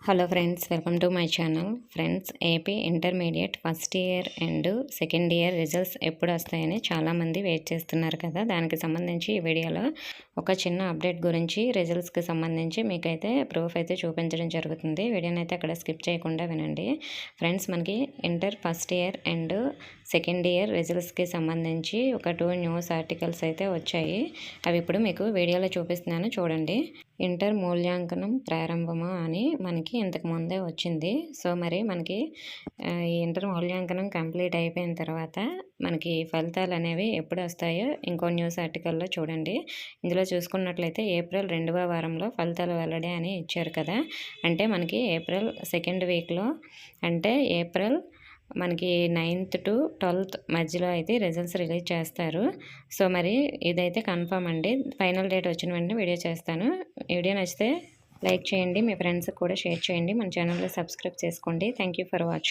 Hello friends, welcome to my channel. Friends, AP intermediate first year and second year results ఎప్పుడు వస్తాయని చాలామంది wait చేస్తున్నారు కదా. దానికి సంబంధించి ఈ వీడియోలో ఒక చిన్న అప్డేట్ గురించి రిజల్ట్స్కి సంబంధించి మీకైతే ప్రూఫ్ అయితే చూపించడం జరుగుతుంది. వీడియోని అయితే అక్కడ స్కిప్ చేయకుండా వినండి. ఫ్రెండ్స్, మనకి inter first year and second year రిజల్ట్స్కి సంబంధించి ఒక 2 న్యూస్ ఆర్టికల్స్ అయితే వచ్చాయి. అవి ఇప్పుడు మీకు వీడియోలో చూపిస్తున్నాను, చూడండి. ఇంటర్ మూల్యాంకనం ప్రారంభమా అని మనకి ఇంతకు ముందే వచ్చింది. సో మరి మనకి ఈ ఇంటర్ మూల్యాంకనం కంప్లీట్ అయిపోయిన తర్వాత మనకి ఫలితాలు అనేవి ఎప్పుడు వస్తాయో ఇంకో న్యూస్ ఆర్టికల్లో చూడండి. ఇందులో చూసుకున్నట్లయితే ఏప్రిల్ 2వ వారంలో ఫలితాలు వెల్లడి అని ఇచ్చారు కదా. అంటే మనకి ఏప్రిల్ సెకండ్ వీక్లో, అంటే ఏప్రిల్ మనకి 9th to 12th మధ్యలో అయితే రిజల్ట్స్ రిలీజ్ చేస్తారు. సో మరి ఇదైతే కన్ఫర్మ్ అండి. ఫైనల్ డేట్ వచ్చిన వెంటనే వీడియో చేస్తాను. వీడియో నచ్చితే లైక్ చేయండి, మీ ఫ్రెండ్స్కి కూడా షేర్ చేయండి, మన ఛానల్లో సబ్స్క్రైబ్ చేసుకోండి. Thank you for watching.